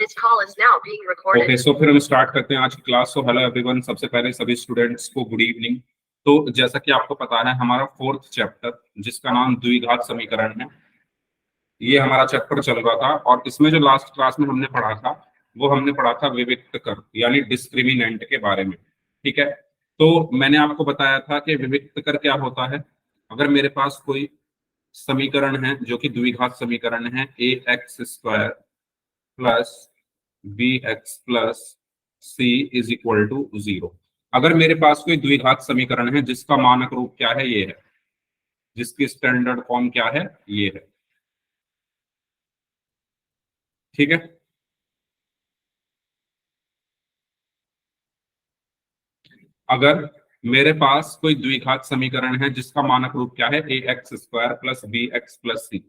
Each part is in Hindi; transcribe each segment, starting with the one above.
This call is now being recorded. Okay, so फिर हम स्टार्ट करते हैं आज की क्लास। सो हेलो एवरीवन, सबसे पहले सभी स्टूडेंट्स को गुड इवनिंग। तो जैसा कि आपको पता है, हमारा फोर्थ चैप्टर जिसका नाम द्विघात समीकरण है, ये हमारा चैप्टर चल रहा था। और इसमें जो लास्ट क्लास में हमने पढ़ा था, वो हमने पढ़ा था विविक्त कर यानी डिस्क्रिमिनेंट के बारे में। ठीक है, तो मैंने आपको बताया था कि विविक्त कर क्या होता है। अगर मेरे पास कोई समीकरण है जो कि द्विघात समीकरण है, a x square plus b x plus c is equal to 0। अगर मेरे पास कोई द्विघात समीकरण है जिसका मानक रूप क्या है, ये है, जिसकी स्टैंडर्ड फॉर्म क्या है, ये है। ठीक है, अगर मेरे पास कोई द्विघात समीकरण है जिसका मानक रूप क्या है, a x square plus b x plus c,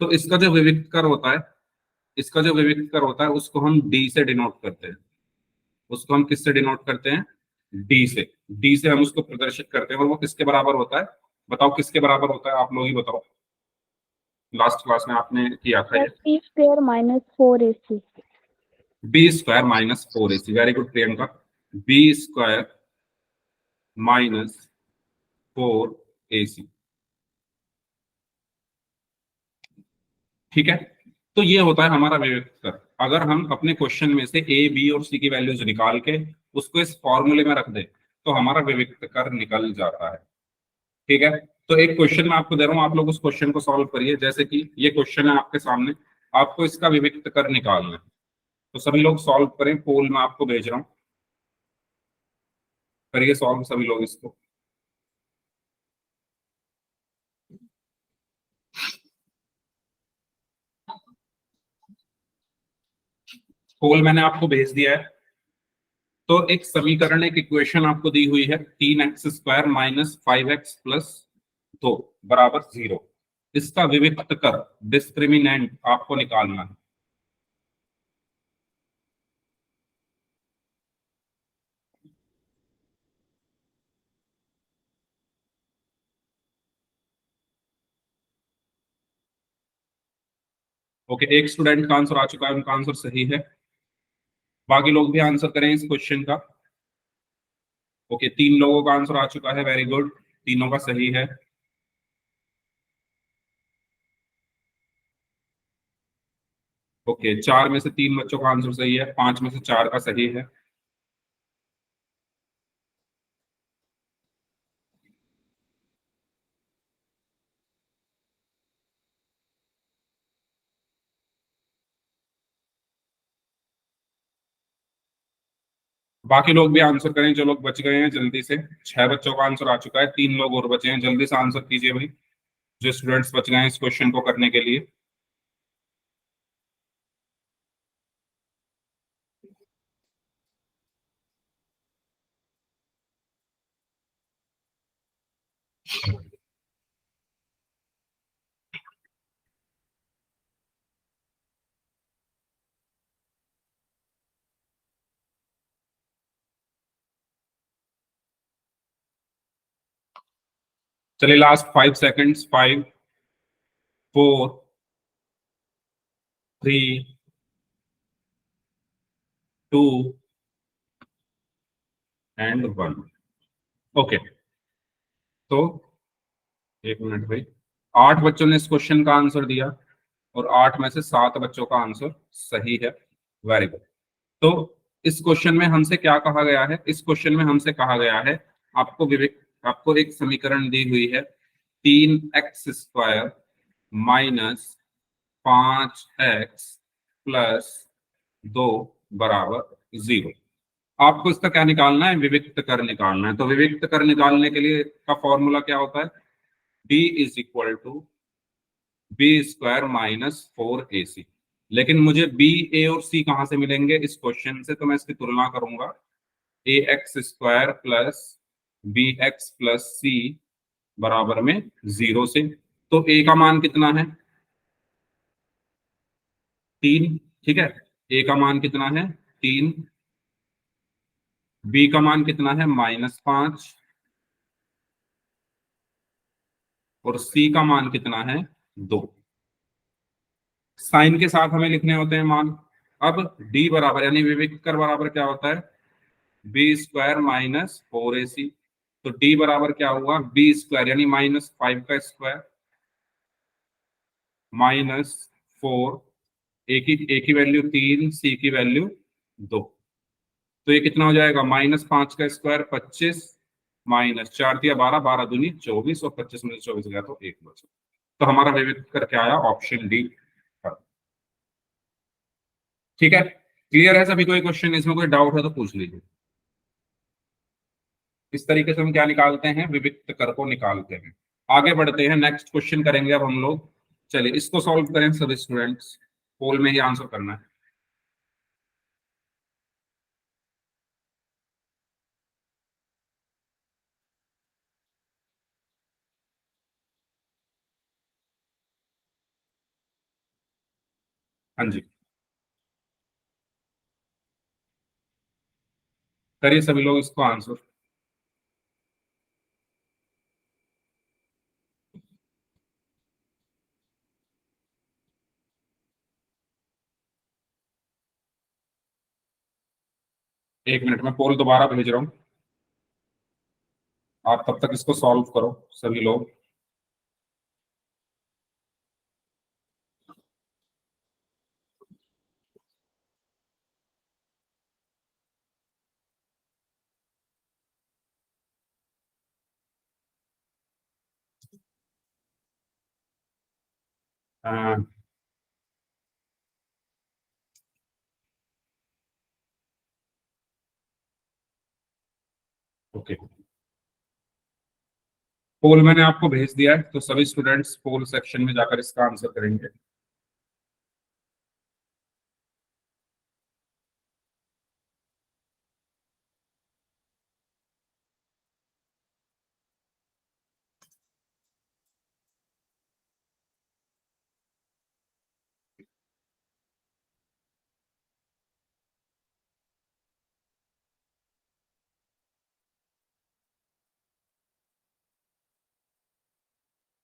तो इसका जो विविक्त कर होता है, इसका जो विविक्त कर होता है उसको हम डी से डिनोट करते हैं। उसको हम किससे डिनोट करते हैं? डी से। डी से हम उसको प्रदर्शित करते हैं। और वो किसके बराबर होता है? बताओ किसके बराबर होता है, आप लोग ही बताओ। लास्ट क्लास में आपने किया था ये। B square minus 4ac। B square minus 4ac। Very good Priyanka. B square minus 4ac। ठीक है, तो ये होता है हमारा विविक्त कर। अगर हम अपने क्वेश्चन में से ए बी और सी की वैल्यूज निकाल के उसको इस फॉर्मूले में रख दें तो हमारा विविक्त कर निकल जाता है। ठीक है, तो एक क्वेश्चन मैं आपको दे रहा हूं, आप लोग उस क्वेश्चन को सॉल्व करिए। जैसे कि ये क्वेश्चन है आपके सामने, आपको इसका विविक्त कर निकालना है। तो सभी लोग सॉल्व करें, पोल में आपको भेज रहा हूं, करिए सॉल्व सभी लोग इसको। पोल मैंने आपको भेज दिया है। तो एक समीकरण, एक इक्वेशन आपको दी हुई है, 3x square minus 5x plus 2 बराबर 0। इसका विविक्त कर डिस्क्रिमिनेंट आपको निकालना है। ओके, एक स्टूडेंट का आंसर आ चुका है, उनका आंसर सही है। बाकी लोग भी आंसर करें इस क्वेश्चन का। ओके, 3 लोगों का आंसर आ चुका है, वेरी गुड, तीनों का सही है। ओके, 4 में से 3 बच्चों का आंसर सही है, 5 में से 4 का सही है। बाकी लोग भी आंसर करें, जो लोग बच गए हैं जल्दी से। 6 बच्चों का आंसर आ चुका है, 3 लोग और बचे हैं, जल्दी से आंसर कीजिए भाई, जो स्टूडेंट्स बच गए हैं इस क्वेश्चन को करने के लिए। चलिए, लास्ट 5 सेकंड्स। 5 4 3 2 एंड 1। ओके, तो एक मिनट भाई, 8 बच्चों ने इस क्वेश्चन का आंसर दिया और 8 में से 7 बच्चों का आंसर सही है। Very good. तो इस क्वेश्चन में हमसे क्या कहा गया है? इस क्वेश्चन में हमसे कहा गया है, आपको विवेक, आपको एक समीकरण दी हुई है, 3x square minus 5x plus 2 बराबर 0। आपको इसका क्या निकालना है? विविक्त कर निकालना है। तो विविक्त कर निकालने के लिए का फॉर्मूला क्या होता है? b is equal to b square minus 4ac। लेकिन मुझे b, a और c कहां से मिलेंगे इस क्वेश्चन से? तो मैं इसकी तुलना करूंगा, a x square plus b x plus c बराबर में 0 से। तो a का मान कितना है? 3। ठीक है, a का मान कितना है? 3। b का मान कितना है? -5। और c का मान कितना है? 2। साइन के साथ हमें लिखने होते हैं मान। अब डी बराबर यानी विविक्त कर बराबर क्या होता है, बी स्क्वायर माइनस 4ac। तो डी बराबर क्या हुआ, बी स्क्वायर यानी -5 का स्क्वायर -4, ए की वैल्यू 3, सी की वैल्यू 2। तो ये कितना हो जाएगा, -5 का स्क्वायर 25, -4 दिया 12, 12 दूनी 24, और 25 में से 24 गया तो 1 बचा। तो हमारा विविध कर क्या आया, ऑप्शन डी। ठीक है, क्लियर है सभी को ये क्वेश्चन, इसमें कोई डाउट है तो पूछ लीजिए। इस तरीके से हम क्या निकालते हैं, विविक्त कर को निकालते हैं। आगे बढ़ते हैं, नेक्स्ट क्वेश्चन करेंगे अब हम लोग। चलिए इसको सॉल्व करें सभी स्टूडेंट्स, पोल में ही आंसर करना है। हाँ जी, करिए सभी लोग इसको आंसर। एक मिनट में पोल दोबारा भेज रहा हूँ, आप तब तक इसको सॉल्व करो सभी लोग। हाँ, ओके, पोल मैंने आपको भेज दिया है, तो सभी स्टूडेंट्स पोल सेक्शन में जाकर इसका आंसर करेंगे।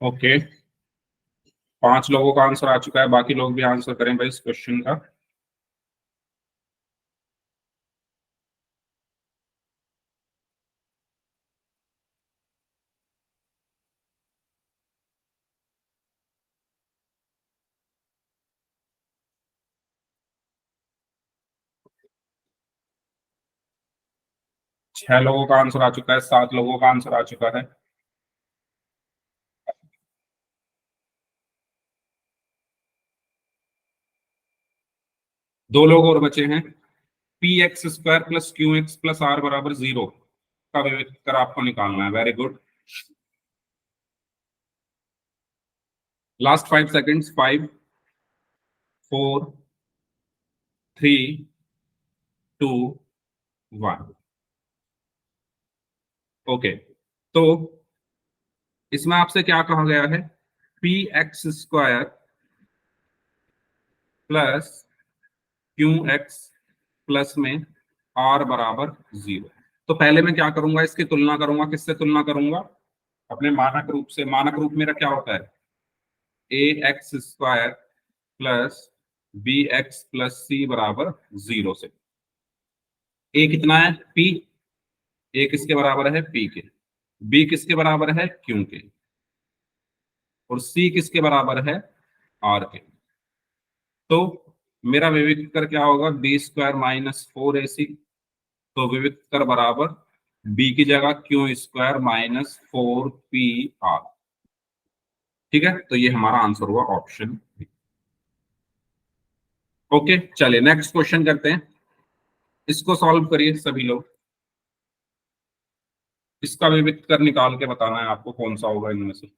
ओके, 5 लोगों का आंसर आ चुका है, बाकी लोग भी आंसर करें भाई इस क्वेश्चन का। छह लोगों का आंसर आ चुका है, 7 लोगों का आंसर आ चुका है। दो लोग और बचे हैं। P x square plus q x plus r बराबर 0 का विविध कर आपको निकालना है। Very good, last 5 seconds, 5, 4, 3, 2, 1। Okay, तो इसमें आपसे क्या कहा गया है, p x square plus q x plus में आर बराबर 0। तो पहले मैं क्या करूंगा, इसकी तुलना करूंगा, किससे तुलना करूंगा, अपने मानक रूप से। मानक रूप मेरा क्या होता है, a x square plus b x plus c बराबर 0 से। ए कितना है, पी, ए किसके बराबर है, पी के, बी किसके बराबर है, क्यू के, और सी किसके बराबर है, आर के। तो मेरा विविध कर क्या होगा, बी स्क्वायर -4ac। तो विविध कर बराबर बी की जगह क्यू स्क्वायर -4pr। ठीक है, तो ये हमारा आंसर हुआ ऑप्शन बी। ओके, चलिए नेक्स्ट क्वेश्चन करते हैं, इसको सॉल्व करिए सभी लोग। इसका विविध कर निकाल के बताना है आपको कौन सा होगा इनमें से।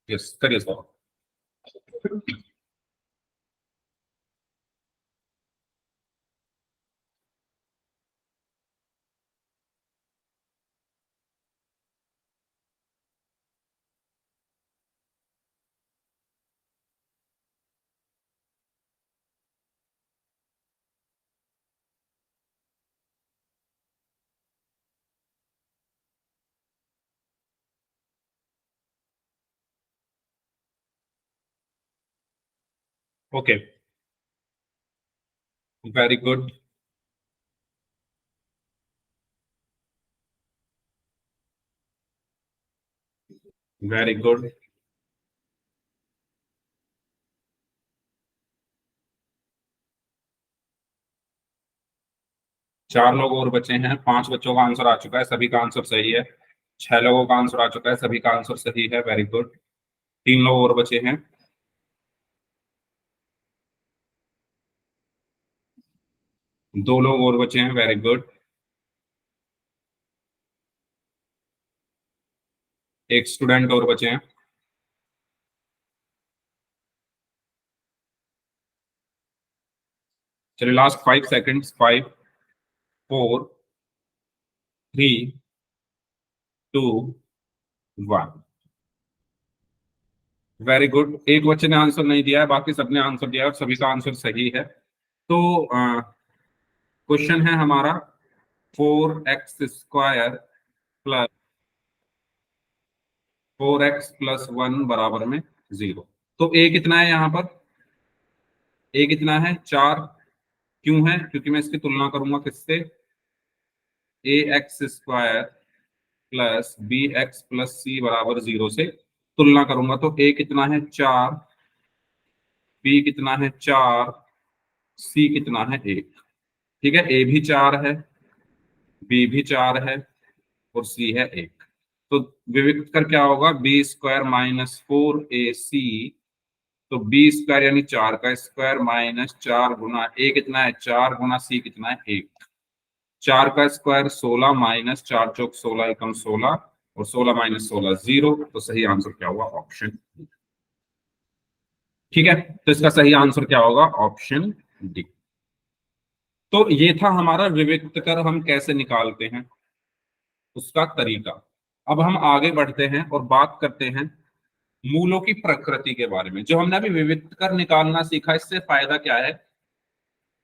यस, करिए solve. Okay, very good. Very good. चार लोग और बचे हैं, 5 बच्चों का आंसर आ चुका है, सभी का आंसर सही है। 6 लोगों का आंसर आ चुका है, सभी का आंसर सही है, वेरी गुड। 3 लोग और बचे हैं। 2 लोग और बचे हैं, वेरी गुड। एक स्टूडेंट और बचे हैं। चलिए लास्ट 5 सेकेंड्स, 5, 4, 3, 2, 1। Very good. एक बच्चे ने आंसर नहीं दिया है, बाकी सबने आंसर दिया है और सभी का आंसर सही है। तो क्वेश्चन है हमारा 4x² प्लस 4x+1 बराबर में 0। तो ए कितना है यहाँ पर? ए कितना है? 4। क्यों है? क्योंकि मैं इसकी तुलना करूंगा किससे? ax² प्लस bx+c बराबर 0 से तुलना करूंगा। तो ए कितना है? 4। बी कितना है? 4। सी कितना है? 1। ठीक है, ए भी 4 है, बी भी 4 है और सी है 1। तो विविक्त कर क्या होगा? b² - 4ac। तो b² यानी 4 का स्क्वायर माइनस 4 गुना ए कितना है? 4 गुना सी कितना है? 1। 4 का स्क्वायर 16 माइनस 4 चौक 16 एकम 16 और 16 माइनस 16 0। तो सही आंसर क्या हुआ? ऑप्शन। ठीक है, तो इसका सही आंसर क्या होगा? Option D. तो ये था हमारा विविक्त कर हम कैसे निकालते हैं उसका तरीका। अब हम आगे बढ़ते हैं और बात करते हैं मूलों की प्रकृति के बारे में। जो हमने अभी विविक्त कर निकालना सीखा, इससे फायदा क्या है?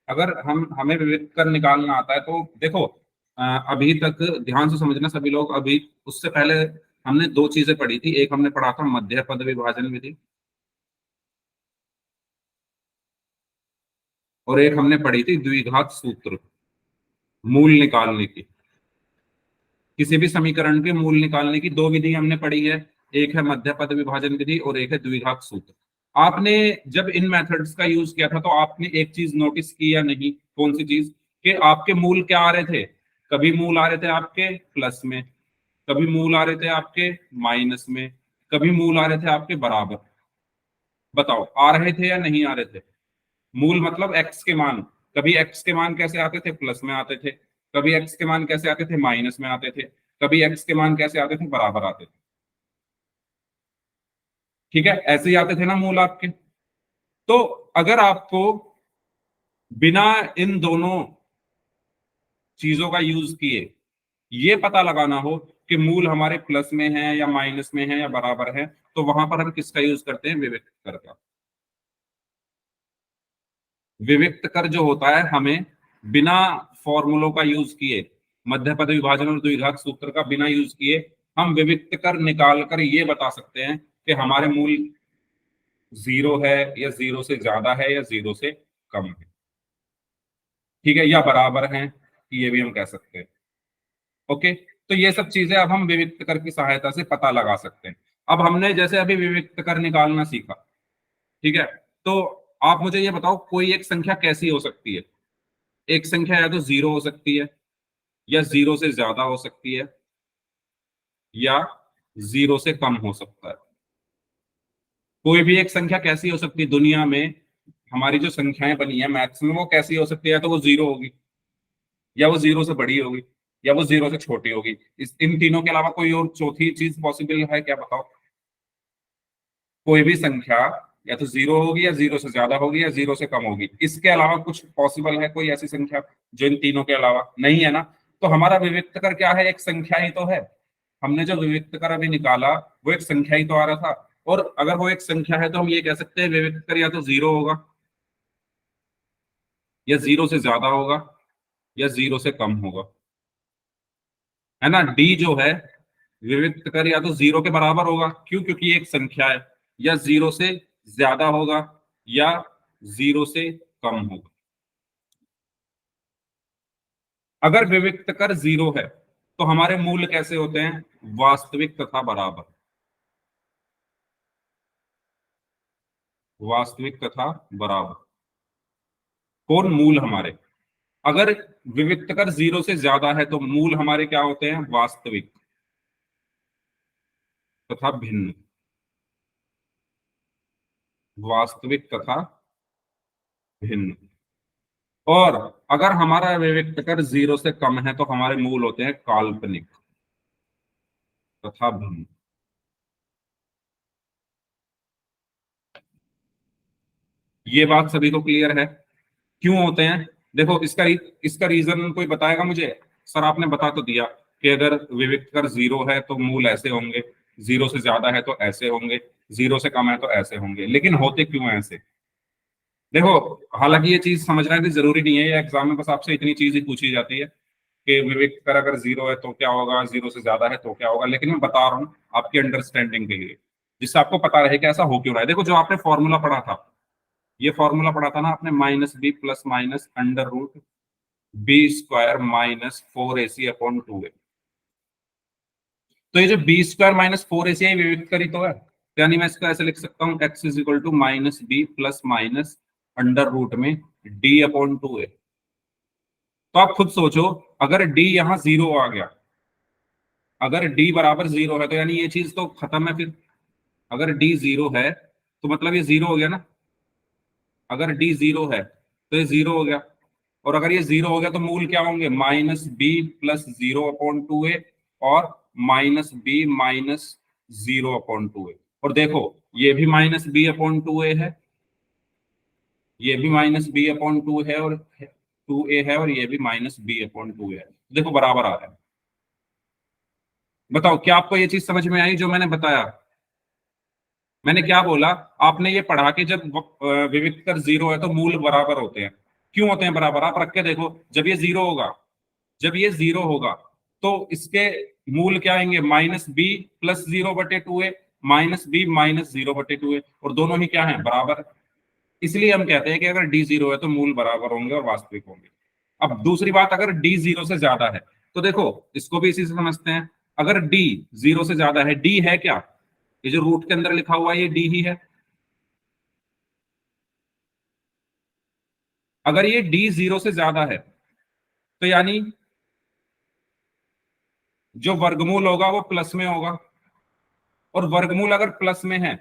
अगर हमें विविक्त कर निकालना आता है तो देखो, अभी तक ध्यान से समझना सभी लोग। अभी उससे पहले हमने 2 चीजें पढ़ी थी। एक हमने पढ़ा था मध्य पद विभाजन विधि और एक हमने पढ़ी थी द्विघात सूत्र, मूल निकालने की। किसी भी समीकरण के मूल निकालने की 2 विधि हमने पढ़ी है। एक है मध्य पद विभाजन विधि और एक है द्विघात सूत्र। आपने जब इन मेथड्स का यूज किया था तो आपने एक चीज नोटिस की या नहीं? कौन सी चीज? कि आपके मूल क्या आ रहे थे? कभी मूल आ रहे थे आपके प्लस में, कभी मूल आ रहे थे आपके माइनस में, कभी मूल आ रहे थे आपके बराबर। बताओ, आ रहे थे या नहीं आ रहे थे? मूल मतलब एक्स के मान। कभी एक्स के मान कैसे आते थे? प्लस में आते थे। कभी एक्स के मान कैसे आते थे? माइनस में आते थे। कभी एक्स के मान कैसे आते थे? बराबर आते थे। ठीक है, ऐसे ही आते थे ना मूल आपके। तो अगर आपको बिना इन दोनों चीजों का यूज किए ये पता लगाना हो कि मूल हमारे प्लस में है या माइनस में है या बराबर है, तो वहां पर हम किसका यूज करते हैं? विविक्त कर का। विविक्त कर जो होता है, हमें बिना फॉर्मूलों का यूज किए, मध्य पद विभाजन और द्विघात सूत्र का बिना यूज किए, हम विविक्त कर निकाल कर ये बता सकते हैं कि हमारे मूल 0 है या 0 से ज्यादा है या 0 से कम है। ठीक है, या बराबर है, ये भी हम कह सकते हैं। ओके, तो ये सब चीजें अब हम विविक्त कर की सहायता से पता लगा सकते हैं। अब हमने जैसे अभी विविक्त कर निकालना सीखा, ठीक है, तो आप मुझे ये बताओ कोई एक संख्या कैसी हो सकती है? एक संख्या या तो 0 हो सकती है, या 0 से ज्यादा हो सकती है, या 0 से कम हो सकता है। कोई भी एक संख्या कैसी हो सकती है दुनिया में? हमारी जो संख्याएं बनी है मैथ्स में, वो कैसी हो सकती है? या तो वो 0 होगी, या वो 0 से बड़ी होगी, या वो 0 से छोटी होगी। इस इन तीनों के अलावा कोई और चौथी चीज पॉसिबल है क्या? बताओ। कोई भी संख्या या तो 0 होगी, या 0 से ज्यादा होगी, या 0 से कम होगी। इसके अलावा कुछ पॉसिबल है कोई ऐसी संख्या जो इन तीनों के अलावा नहीं है ना? तो हमारा विविक्त कर क्या है? एक संख्या ही तो है। हमने जो विविक्त कर अभी निकाला वो एक संख्या ही तो आ रहा था। और अगर वो एक संख्या है तो हम ये कह सकते हैं विविक्त कर या तो 0 होगा, या 0 से ज्यादा होगा, या 0 से कम होगा। है ना? डी जो है विविक्त कर या तो 0 के बराबर होगा। क्यों? क्योंकि ये एक संख्या है। या 0 से ज्यादा होगा, या 0 से कम होगा। अगर विविक्त कर 0 है तो हमारे मूल कैसे होते हैं? वास्तविक तथा बराबर। वास्तविक तथा बराबर कौन? मूल हमारे। अगर विविक्त कर 0 से ज्यादा है तो मूल हमारे क्या होते हैं? वास्तविक तथा भिन्न। वास्तविक तथा भिन्न। और अगर हमारा विविक्त कर 0 से कम है तो हमारे मूल होते हैं काल्पनिक तथा भिन्न। ये बात सभी को क्लियर है? क्यों होते हैं? देखो इसका रीजन कोई बताएगा मुझे? सर आपने बता तो दिया कि अगर विविक्त कर 0 है तो मूल ऐसे होंगे, 0 से ज्यादा है तो ऐसे होंगे, 0 से कम है तो ऐसे होंगे। लेकिन होते क्यों हैं ऐसे? देखो, हालांकि ये चीज समझना भी जरूरी नहीं है, ये एग्जाम में बस आपसे इतनी चीज ही पूछी जाती है कि विविक्त कर अगर 0 है तो क्या होगा, 0 से ज्यादा है तो क्या होगा। लेकिन मैं बता रहा हूँ आपकी अंडरस्टैंडिंग के लिए, जिससे आपको पता रहे कि ऐसा हो क्यों रहा है। देखो, जो आपने फॉर्मूला पढ़ा था, ये फॉर्मूला पढ़ा था ना आपने, -b plus minus under root b square minus 4ac/2a। तो ये जो बी स्क्वायर माइनस 4ac है विविक्त करी तो है, यानी मैं इसको ऐसे लिख सकता हूँ x is equal to -b plus minus under root में d/2a। तो आप खुद सोचो, अगर d यहाँ 0 आ गया, अगर d बराबर 0 है तो यानी ये चीज तो खत्म है फिर। अगर d 0 है तो मतलब ये 0 हो गया ना। अगर d 0 है तो ये 0 हो गया, और अगर ये 0 हो गया तो मूल क्या होंगे? -b प्लस 0/2a और -b माइनस 0/2a। और देखो, ये भी -b/2a है, ये भी -b/2 है, और 2a है, और ये भी -b/2 है। देखो बराबर आ रहा है। बताओ, क्या आपको ये चीज समझ में आई जो मैंने बताया? मैंने क्या बोला? आपने ये पढ़ा कि जब विविक्त कर 0 है तो मूल बराबर होते हैं। क्यों होते हैं बराबर? आप रख के देखो, जब ये 0 होगा, जब ये 0 होगा तो इसके मूल क्या आएंगे? -b plus 0/2a -b minus 0/2a, और दोनों ही क्या है? बराबर। इसलिए हम कहते हैं कि अगर d 0 है तो मूल बराबर होंगे और वास्तविक होंगे। अब दूसरी बात, अगर d 0 से ज्यादा है तो देखो, इसको भी इसी से समझते हैं। अगर d 0 से ज्यादा है, d है क्या? ये जो रूट के अंदर लिखा हुआ है ये d ही है। अगर ये d 0 से ज्यादा है तो यानी जो वर्गमूल होगा वो प्लस में होगा, और वर्गमूल अगर प्लस में है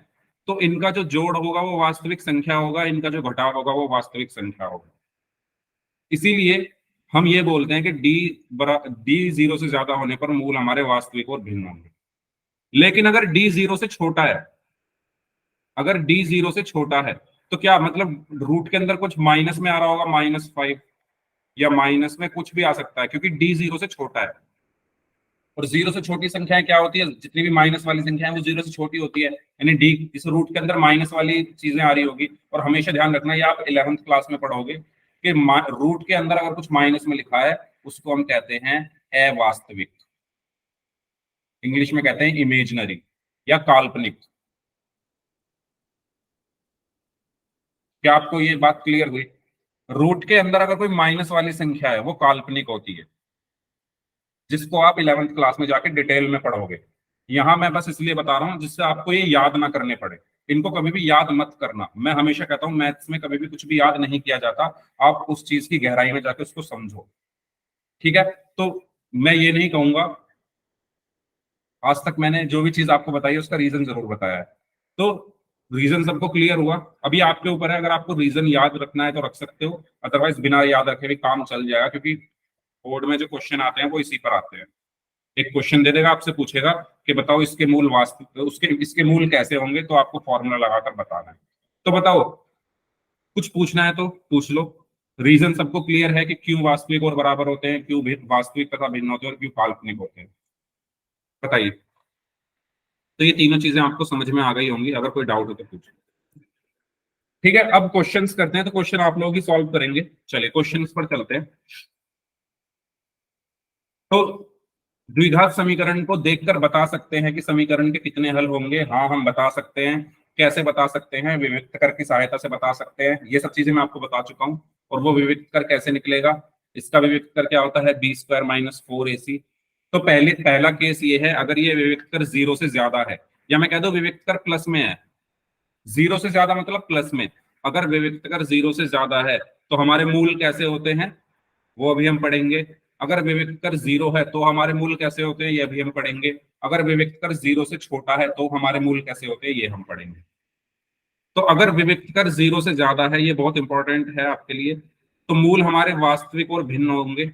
तो इनका जो जोड़ होगा वो वास्तविक संख्या होगा, इनका जो घटाव होगा वो वास्तविक संख्या होगा। इसीलिए हम ये बोलते हैं कि d 0 से ज्यादा होने पर मूल हमारे वास्तविक और भिन्न होंगे। लेकिन अगर d 0 से छोटा है, अगर d 0 से छोटा है तो क्या मतलब? रूट के अंदर कुछ माइनस में आ रहा होगा, -5, या माइनस में कुछ भी आ सकता है, क्योंकि d 0 से छोटा है। और 0 से छोटी संख्याएं क्या होती है? जितनी भी माइनस वाली संख्या है वो 0 से छोटी होती है, यानी डी इस रूट के अंदर माइनस वाली चीजें आ रही होगी। और हमेशा ध्यान रखना, ये आप 11th क्लास में पढ़ोगे कि रूट के अंदर अगर कुछ माइनस में लिखा है उसको हम कहते हैं अवास्तविक, इंग्लिश में कहते हैं इमेजिनरी या काल्पनिक। क्या आपको ये बात क्लियर हुई? रूट के अंदर अगर कोई माइनस वाली संख्या है वो काल्पनिक होती है, जिसको आप 11th क्लास में जाके डिटेल में पढ़ोगे। यहां मैं बस इसलिए बता रहा हूं जिससे आपको ये याद ना करने पड़े। इनको कभी भी याद मत करना। मैं हमेशा कहता हूं मैथ्स में कभी भी कुछ भी याद नहीं किया जाता, आप उस चीज की गहराई में जाके उसको समझो। ठीक है? तो मैं ये नहीं कहूंगा, आज तक मैंने जो भी चीज आपको बताई है उसका रीजन जरूर बताया है। तो रीजन सबको क्लियर हुआ? अभी आपके ऊपर है, अगर आपको रीजन याद रखना है तो रख सकते हो, अदरवाइज बिना याद रखे भी काम चल जाएगा, क्योंकि बोर्ड में जो क्वेश्चन आते हैं वो इसी पर आते हैं। एक क्वेश्चन दे देगा, आपसे पूछेगा कि बताओ इसके मूल वास्तविक, उसके इसके मूल कैसे होंगे, तो आपको फॉर्मूला लगाकर बताना है। तो बताओ, कुछ पूछना है तो पूछ लो। रीजन सबको क्लियर है कि क्यों वास्तविक और बराबर होते हैं, क्यों वास्तविक तथा भिन्न होते हैं, और क्यों काल्पनिक होते हैं? बताइए। तो ये तीनों चीजें आपको समझ में आ गई होंगी, अगर कोई डाउट हो तो पूछो। ठीक है, अब क्वेश्चंस करते हैं, तो क्वेश्चन आप लोग ही सॉल्व करेंगे। चलिए क्वेश्चंस पर चलते हैं। तो द्विघात समीकरण को देखकर बता सकते हैं कि समीकरण के कितने हल होंगे? हाँ, हम बता सकते हैं। कैसे बता सकते हैं, विविक्त कर की सहायता से बता सकते हैं, ये सब चीजें मैं आपको बता चुका हूँ। और वो विविक्त कर कैसे निकलेगा, इसका विविक्त कर क्या होता है, बी स्क्वायर माइनस 4ac। तो पहला केस ये है, अगर ये विविक्त कर 0 से ज्यादा है, या मैं कह दूं विविक्त कर प्लस में है, 0 से ज्यादा मतलब प्लस में, अगर विविक्त कर 0 से ज्यादा है तो हमारे मूल कैसे होते हैं वो अभी हम पढ़ेंगे। अगर विविक्त कर 0 है तो हमारे मूल कैसे होते हैं ये अभी हम पढ़ेंगे। अगर विविक्त कर 0 से छोटा है तो हमारे मूल कैसे होते हैं ये हम पढ़ेंगे। तो अगर विविक्त कर 0 से ज्यादा है, ये बहुत इंपॉर्टेंट है आपके लिए, तो मूल हमारे वास्तविक और भिन्न होंगे।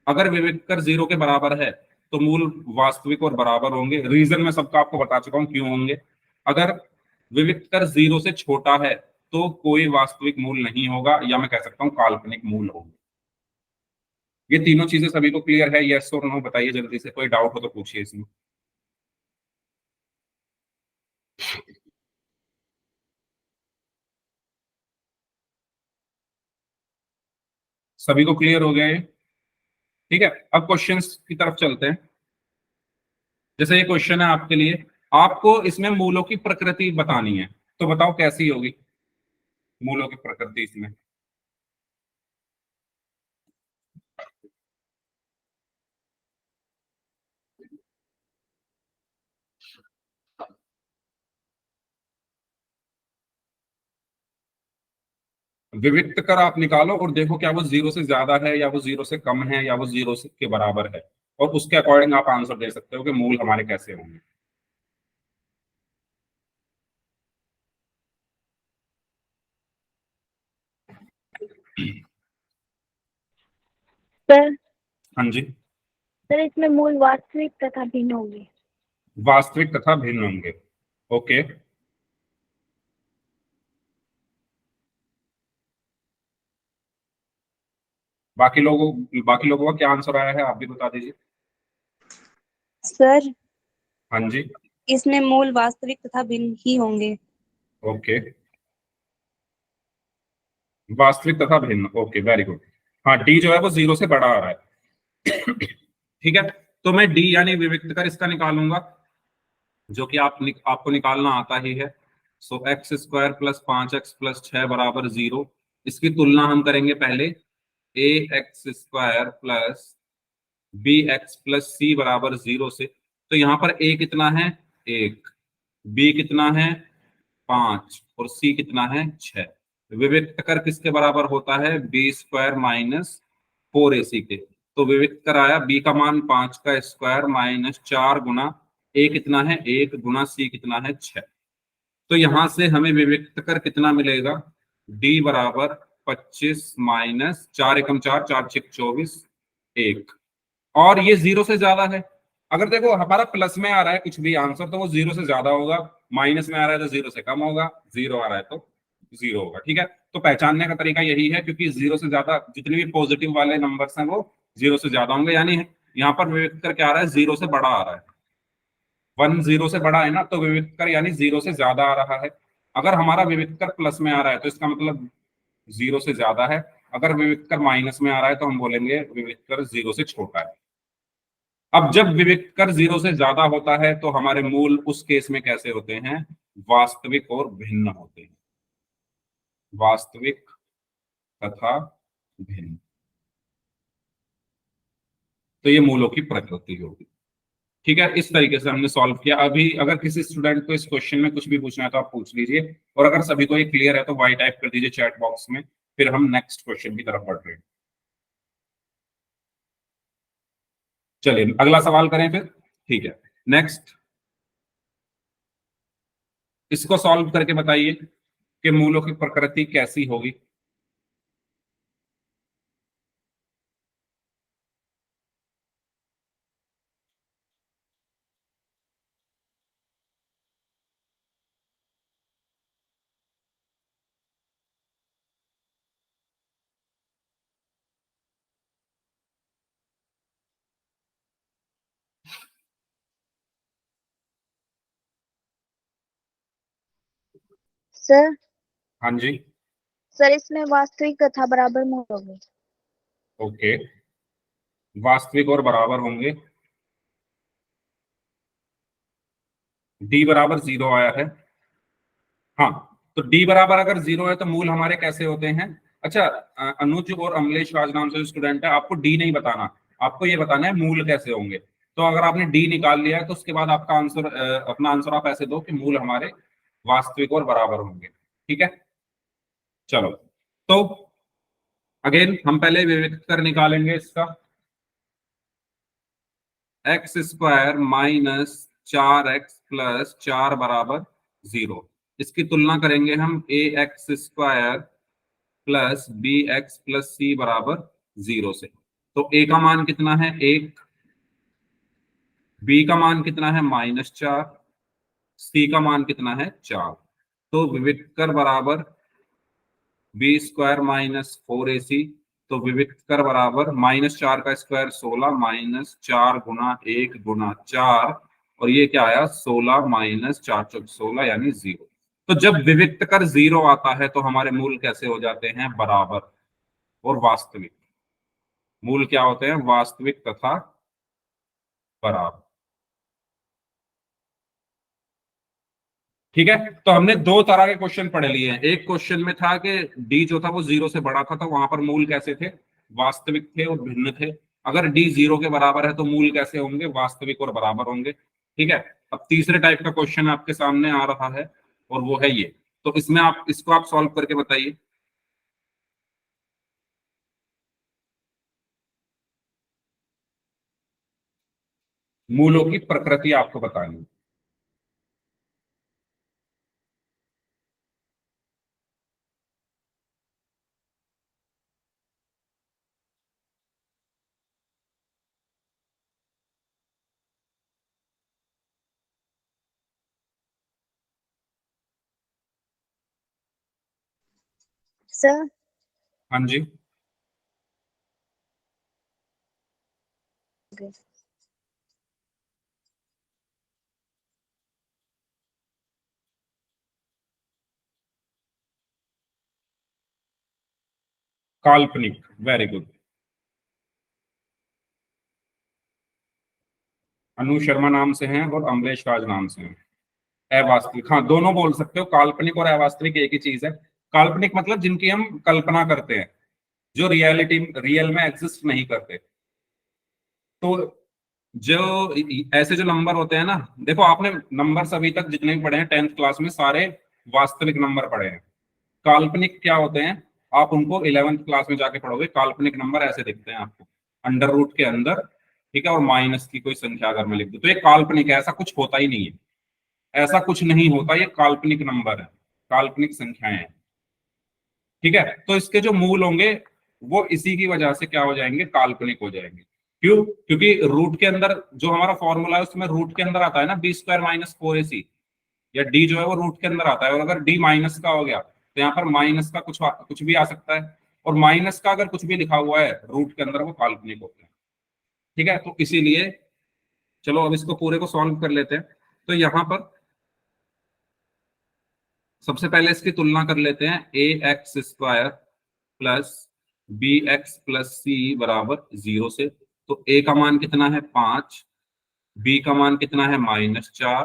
अगर विविक्त कर 0 के बराबर है तो मूल वास्तविक और बराबर होंगे। रीजन मैं सबका आपको बता चुका हूं क्यों होंगे। अगर विविक्त कर 0 से छोटा है तो कोई वास्तविक मूल नहीं होगा, या मैं कह सकता हूं काल्पनिक मूल होंगे। ये तीनों चीजें सभी को क्लियर है, यस और नो बताइए जल्दी से, कोई डाउट हो तो पूछिए इसमें। सभी को क्लियर हो गया ये? ठीक है, अब क्वेश्चंस की तरफ चलते हैं। जैसे ये क्वेश्चन है आपके लिए, आपको इसमें मूलों की प्रकृति बतानी है, तो बताओ कैसी होगी मूलों की प्रकृति इसमें। विविक्त कर आप निकालो और देखो क्या वो 0 से ज्यादा है, या वो 0 से कम है, या वो 0 के बराबर है, और उसके अकॉर्डिंग आप आंसर दे सकते हो कि मूल हमारे कैसे होंगे। सर हाँ जी। सर इसमें मूल वास्तविक तथा भिन्न होंगे। वास्तविक तथा भिन्न होंगे, ओके। बाकी लोगों का क्या आंसर आया है आप भी बता दीजिए। सर हाँ जी, इसमें मूल वास्तविक तथा भिन्न ही होंगे। ओके। वास्तविक तथा भिन्न, ओके वेरी गुड। हाँ, डी जो है वो 0 से बड़ा आ रहा है। ठीक है, तो मैं डी यानी विविक्त कर इसका निकालूंगा, जो कि आपको निकालना आता ही है। So x square plus 5x plus 6 बराबर 0। इसकी तुलना हम करेंगे पहले a x square plus b x plus c बराबर 0 से। तो यहाँ पर ए कितना है, 1, बी कितना है, 5, और सी कितना है, 6। विविक्त कर किसके बराबर होता है, बी स्क्वायर माइनस 4ac के। तो विविक्त कर आया बी का मान 5 का स्क्वायर माइनस 4 गुना ए कितना है, 1 गुना सी कितना है, 6। तो यहां से हमें विविक्त कर कितना मिलेगा, डी बराबर 25 माइनस 4 एकम 4, 4 छिक 24, 1। और ये 0 से ज्यादा है। अगर देखो हमारा प्लस में आ रहा है कुछ भी आंसर तो वो 0 से ज्यादा होगा, माइनस में आ रहा है तो 0 से कम होगा, 0 आ रहा है तो 0 होगा। ठीक है, तो पहचानने का तरीका यही है, क्योंकि 0 से ज्यादा जितने भी पॉजिटिव वाले नंबर्स हैं वो 0 से ज्यादा होंगे, यानी यहाँ पर विविक्त कर क्या आ रहा है, 0 से बड़ा आ रहा है। 1 0 से बड़ा है ना, तो विविक्त कर यानी 0 से ज्यादा आ रहा है। अगर हमारा विविक्त कर प्लस में आ रहा है तो इसका मतलब 0 से ज्यादा है। अगर विविक्त कर माइनस में आ रहा है तो हम बोलेंगे विविक्त कर 0 से छोटा है। अब जब विविक्त कर 0 से ज्यादा होता है तो हमारे मूल उस केस में कैसे होते हैं, वास्तविक और भिन्न होते हैं। वास्तविक तथा भिन्न। तो ये मूलों की प्रकृति होगी। ठीक है, इस तरीके से हमने सॉल्व किया। अभी अगर किसी स्टूडेंट को इस क्वेश्चन में कुछ भी पूछना है तो आप पूछ लीजिए, और अगर सभी को ये क्लियर है तो वाई टाइप कर दीजिए चैट बॉक्स में। फिर हम नेक्स्ट क्वेश्चन की तरफ बढ़ रहे हैं। चलिए अगला सवाल करें फिर। ठीक है, नेक्स्ट, इसको सॉल्व करके बताइए कि मूलों की प्रकृति कैसी होगी। सर हाँ जी, सर इसमें वास्तविक तथा बराबर मूल होंगे। ओके। वास्तविक और बराबर होंगे। डी बराबर 0 आया है, हाँ, तो डी बराबर अगर 0 है तो मूल हमारे कैसे होते हैं? अच्छा, अनुज और अमलेश राज नाम से स्टूडेंट है, आपको डी नहीं बताना, आपको ये बताना है मूल कैसे होंगे। तो अगर आपने डी निकाल लिया है तो उसके बाद आपका आंसर, अपना आंसर आप ऐसे दो कि मूल हमारे वास्तविक और बराबर होंगे। ठीक है, चलो। तो अगेन हम पहले विविक्त कर निकालेंगे इसका। X square minus 4x plus 4 बराबर 0। इसकी तुलना करेंगे हम a x square plus b x plus c बराबर 0 से। तो ए का मान कितना है? 1। बी का मान कितना है? -4। सी का मान कितना है? 4। तो विविक्त कर बराबर बी स्क्वायर माइनस 4ac। तो विविक्त कर बराबर -4 का स्क्वायर 16 -4 गुना 1 गुना 4, और ये क्या आया? 16 माइनस 4 चौक 16 यानी 0। तो जब विविक्त कर 0 आता है तो हमारे मूल कैसे हो जाते हैं? बराबर और वास्तविक। मूल क्या होते हैं? वास्तविक तथा बराबर। ठीक है, तो हमने दो तरह के क्वेश्चन पढ़ लिए हैं। एक क्वेश्चन में था कि डी जो था वो 0 से बड़ा था, तो वहां पर मूल कैसे थे? वास्तविक थे और भिन्न थे। अगर डी 0 के बराबर है तो मूल कैसे होंगे? वास्तविक और बराबर होंगे। ठीक है, अब तीसरे टाइप का क्वेश्चन आपके सामने आ रहा है और वो है ये। तो इसमें आप इसको आप सॉल्व करके बताइए। मूलों की प्रकृति आपको बतानी है। सर हाँ जी, काल्पनिक, वेरी गुड। अनु शर्मा नाम से हैं और अमलेश राज नाम से हैं। अवास्तविक, हाँ दोनों बोल सकते हो, काल्पनिक और अवास्तविक एक ही चीज है। काल्पनिक मतलब जिनकी हम कल्पना करते हैं, जो रियलिटी रियल में एग्जिस्ट नहीं करते। तो जो ऐसे जो नंबर होते हैं ना, देखो आपने नंबर अभी तक जितने भी पढ़े हैं 10th क्लास में, सारे वास्तविक नंबर पढ़े हैं। काल्पनिक क्या होते हैं आप उनको 11th क्लास में जाके पढ़ोगे। काल्पनिक नंबर ऐसे दिखते हैं आपको, अंडर रूट के अंदर, ठीक है, और माइनस की कोई संख्या अगर मैं लिख दूं तो ये काल्पनिक है, ऐसा कुछ होता ही नहीं है। ऐसा कुछ नहीं होता, ये काल्पनिक नंबर है, काल्पनिक संख्याएं हैं। ठीक है, तो इसके जो मूल होंगे वो इसी की वजह से क्या हो जाएंगे? काल्पनिक हो जाएंगे। क्यों? क्योंकि रूट के अंदर जो हमारा फॉर्मूला है उसमें रूट के अंदर आता है ना बी स्क्वायर माइनस 4ac, या डी जो है वो रूट के अंदर आता है, और अगर डी माइनस का हो गया तो यहाँ पर माइनस का कुछ भी आ सकता है, और माइनस का अगर कुछ भी लिखा हुआ है रूट के अंदर वो काल्पनिक होता है। ठीक है, तो इसीलिए चलो अब इसको पूरे को सॉल्व कर लेते हैं। तो यहाँ पर सबसे पहले इसकी तुलना कर लेते हैं। A x square plus b x plus c बराबर 0 से। तो ए का मान कितना है? 5। बी का मान कितना है? -4।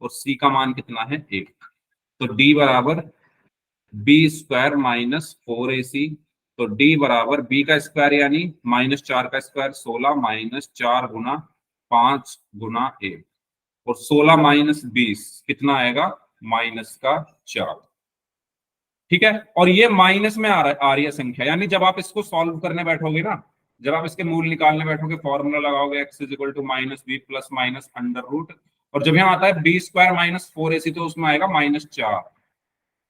और सी का मान कितना है? 1। तो डी बराबर बी स्क्वायर माइनस 4ac। तो डी बराबर बी का स्क्वायर यानी -4 का स्क्वायर 16 -4 गुना 5 गुना 1, और 16 माइनस 20 कितना आएगा? -4। ठीक है, और ये माइनस में आ रही है संख्या, यानी जब आप इसको सॉल्व करने बैठोगे ना, जब आप इसके मूल निकालने बैठोगे, फॉर्मूला लगाओगे x is equal to -b plus minus under root, और जब यहाँ आता है बी स्क्वायर माइनस 4ac तो उसमें आएगा -4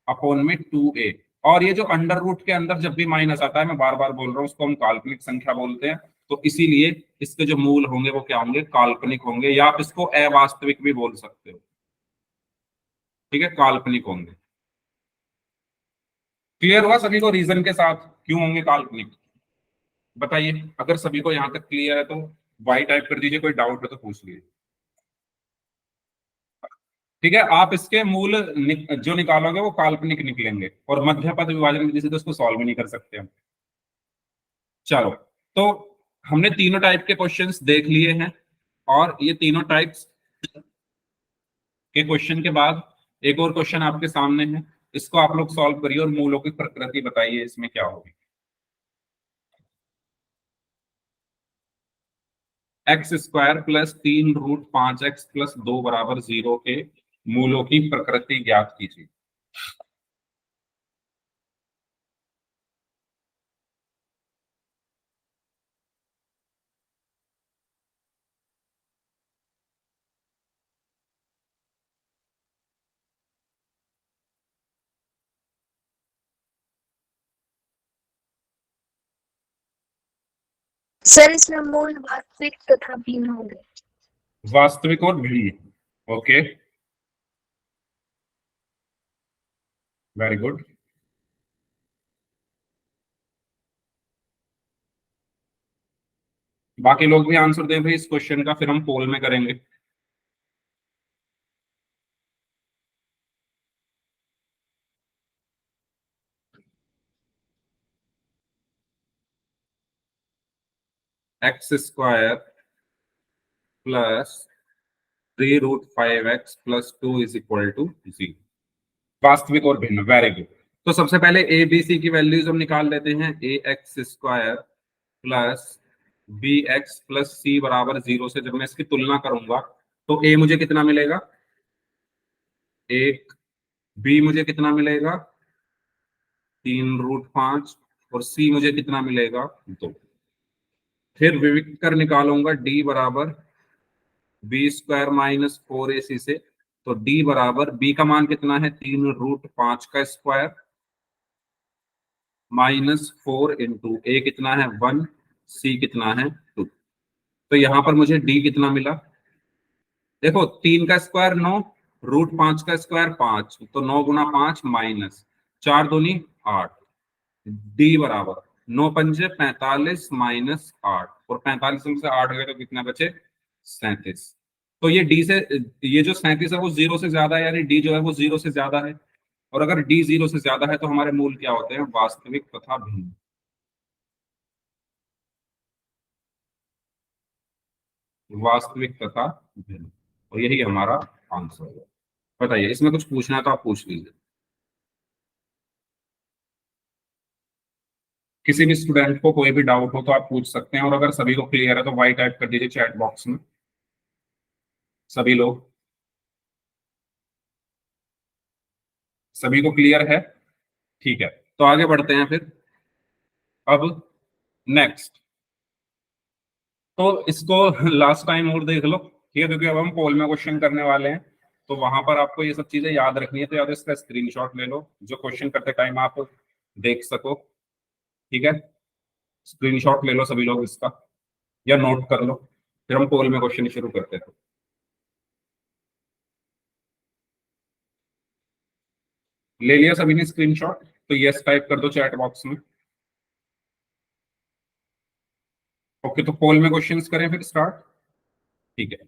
अपॉन में 2a। और ये जो अंडर रूट के अंदर जब भी माइनस आता है, मैं बार बार बोल रहा हूँ, उसको हम काल्पनिक संख्या बोलते हैं। तो इसीलिए इसके जो मूल होंगे वो क्या होंगे? काल्पनिक होंगे, या आप इसको अवास्तविक भी बोल सकते हो। ठीक है, काल्पनिक होंगे। क्लियर हुआ सभी को रीजन के साथ क्यों होंगे काल्पनिक? बताइए, अगर सभी को यहां तक क्लियर है तो वाई टाइप कर दीजिए, कोई डाउट है तो पूछ लीजिए। ठीक है, आप इसके मूल जो निकालोगे वो काल्पनिक निकलेंगे, और मध्य पद विभाजन विधि से तो इसको सॉल्व ही नहीं कर सकते हम। चलो, तो हमने तीनों टाइप के क्वेश्चंस देख लिए हैं, और ये तीनों टाइप्स के क्वेश्चन के बाद एक और क्वेश्चन आपके सामने है, इसको आप लोग सॉल्व करिए और मूलों की प्रकृति बताइए इसमें क्या होगी। X square plus 3√5x plus 2 बराबर 0 के मूलों की प्रकृति ज्ञात कीजिए। सर इसमें मूल वास्तविक तथा भिन्न होंगे। वास्तविक और भिन्न, ओके, वेरी गुड। बाकी लोग भी आंसर दें भाई इस क्वेश्चन का, फिर हम पोल में करेंगे। X square plus 3√5x plus 2 is equal to 0। वास्तविक और भिन्न, वेरी गुड। तो सबसे पहले ए बी सी की वैल्यूज हम निकाल लेते हैं। A x square plus b x plus c बराबर 0 से जब मैं इसकी तुलना करूंगा तो ए मुझे कितना मिलेगा, 1, बी मुझे कितना मिलेगा 3√5 और सी मुझे कितना मिलेगा 2। फिर विविक्त कर निकालूंगा डी बराबर बी स्क्वायर माइनस 4ac से, तो डी बराबर बी का मान कितना है 3√5 का स्क्वायर माइनस 4 इंटू ए कितना है 1, सी कितना है 2। तो यहां पर मुझे डी कितना मिला, देखो 3 का स्क्वायर 9, √5 का स्क्वायर 5, तो 9 गुना 5 माइनस 4 दूनी 8, डी बराबर 9 पंजे 45 माइनस 8, और 45 में से 8 गए तो कितना बचे 37। तो ये डी से, ये जो 37 है वो 0 से ज्यादा है, यानी डी जो है वो 0 से ज्यादा है। और अगर डी 0 से ज्यादा है तो हमारे मूल क्या होते हैं, वास्तविक तथा भिन्न। वास्तविक तथा भिन्न, और यही हमारा आंसर है। बताइए इसमें कुछ पूछना है तो आप पूछ लीजिए। किसी भी स्टूडेंट को कोई भी डाउट हो तो आप पूछ सकते हैं, और अगर सभी को क्लियर है तो वाई टाइप कर दीजिए चैट बॉक्स में, सभी लोग। सभी को क्लियर है, ठीक है, तो आगे बढ़ते हैं फिर। अब नेक्स्ट, तो इसको लास्ट टाइम और देख लो, ठीक है, क्योंकि अब हम पोल में क्वेश्चन करने वाले हैं, तो वहां पर आपको ये सब चीजें याद रखनी है, तो याद इसका स्क्रीनशॉट ले लो जो क्वेश्चन करते टाइम आप देख सको, ठीक है। स्क्रीनशॉट ले लो सभी लोग इसका, या नोट कर लो, फिर हम पोल में क्वेश्चन शुरू करते हैं। ले लिया सभी ने स्क्रीनशॉट, तो यस टाइप कर दो चैट बॉक्स में। ओके, तो पोल में क्वेश्चंस करें फिर स्टार्ट, ठीक है।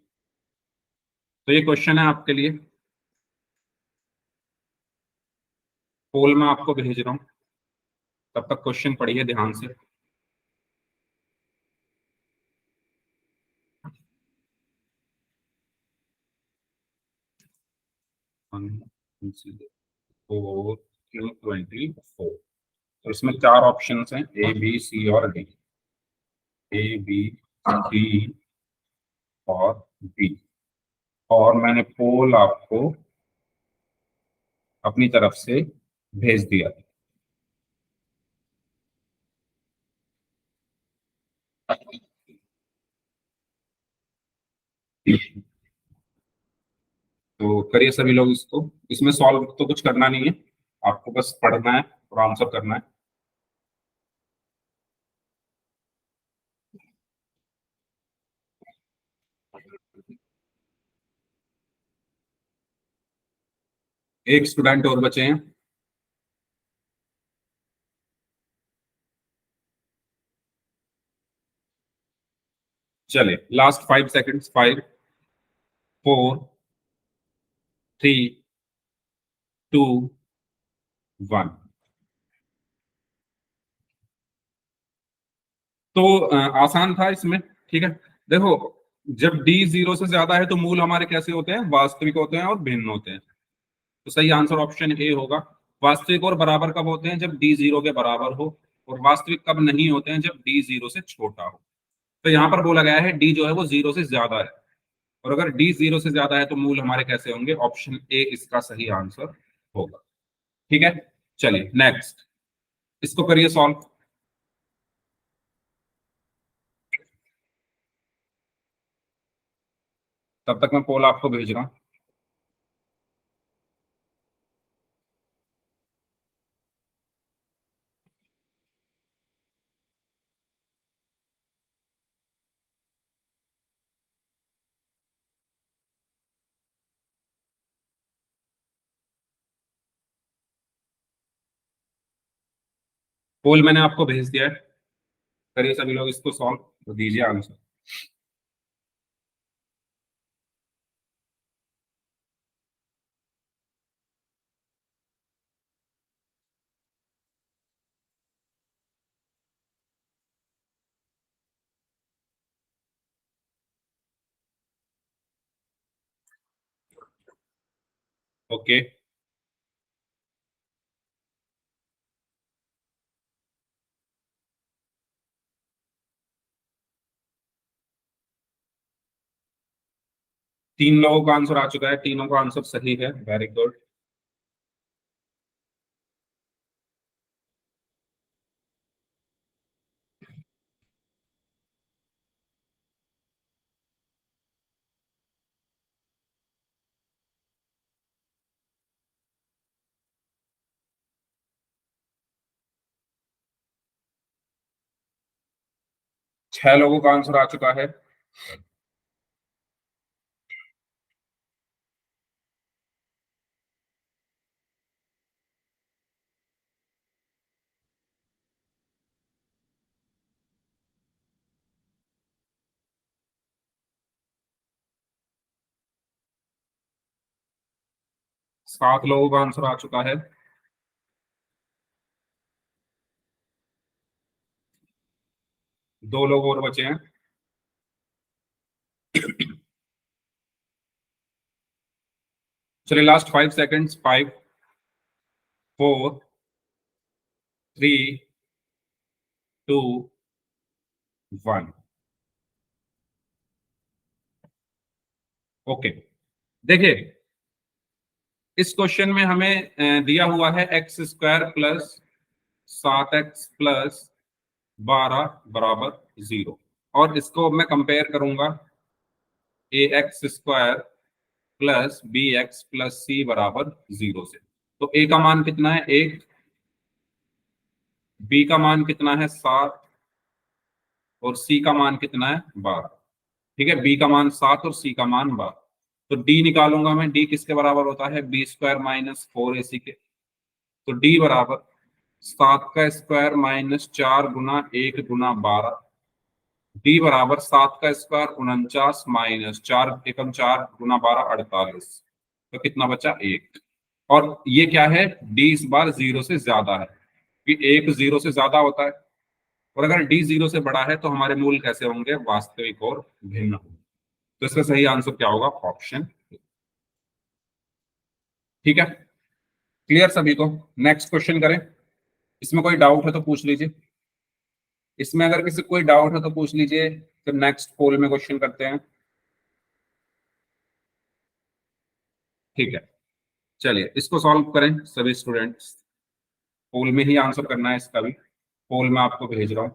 तो ये क्वेश्चन है आपके लिए, पोल में आपको भेज रहा हूं, तब तक क्वेश्चन पढ़िए ध्यान से। फोर 24, तो इसमें 4 ऑप्शन हैं, ए बी सी और डी। ए बी डी और बी, और मैंने पोल आपको अपनी तरफ से भेज दिया। तो करिए सभी लोग इसको, इसमें सॉल्व तो कुछ करना नहीं है, आपको बस पढ़ना है और आंसर करना है। एक स्टूडेंट और बचे हैं, चले लास्ट 5 सेकंड्स, 5 4 3 2 1। तो आसान था इसमें, ठीक है। देखो, जब डी 0 से ज्यादा है तो मूल हमारे कैसे होते हैं, वास्तविक होते हैं और भिन्न होते हैं। तो सही आंसर ऑप्शन ए होगा। वास्तविक और बराबर कब होते हैं? जब डी 0 के बराबर हो। और वास्तविक कब नहीं होते हैं? जब डी 0 से छोटा हो। तो यहाँ पर बोला गया है डी जो है वो 0 से ज्यादा है, और अगर डी 0 से ज्यादा है तो मूल हमारे कैसे होंगे? ऑप्शन ए इसका सही आंसर होगा। ठीक है, चलिए नेक्स्ट, इसको करिए सॉल्व। तब तक मैं पोल आपको भेज रहा हूं। पोल मैंने आपको भेज दिया है, करिए सभी लोग इसको सॉल्व, तो दीजिए आंसर। ओके, तीन लोगों का आंसर आ चुका है, तीनों का आंसर सही है, वेरी गुड। छह लोगों का आंसर आ चुका है। सात लोगों का आंसर आ चुका है। दो लोग और बचे हैं। चलिए लास्ट 5 सेकेंड्स, 5, 4, 3, 2, 1। ओके, देखिए इस क्वेश्चन में हमें दिया हुआ है x² प्लस 7x+12 बराबर 0, और इसको मैं कंपेयर करूंगा ax² प्लस bx+c बराबर 0 से। तो a का मान कितना है? 1। b का मान कितना है? 7। और c का मान कितना है? 12। ठीक है, b का मान 7 और c का मान 12। तो d निकालूंगा मैं, d किसके बराबर होता है? b² - 4ac के। तो d बराबर 7 का स्क्वायर -4 गुना 1 गुना 12। डी बराबर 7 का स्क्वायर 49 - 4 एकम 4 गुना 12 48। तो कितना बचा? 1। और ये क्या है? डी इस बार 0 से ज्यादा है, कि 1 0 से ज्यादा होता है। और अगर डी 0 से बड़ा है तो हमारे मूल कैसे होंगे? वास्तविक और भिन्न होंगे। तो इसका सही आंसर क्या होगा? ऑप्शन। ठीक है, क्लियर सभी को? नेक्स्ट क्वेश्चन करें। इसमें कोई डाउट है तो पूछ लीजिए। इसमें अगर किसी कोई डाउट है तो पूछ लीजिए, फिर नेक्स्ट पोल में क्वेश्चन करते हैं। ठीक है, चलिए इसको सॉल्व करें सभी स्टूडेंट्स। पोल में ही आंसर करना है इसका भी। पोल में आपको भेज रहा हूं।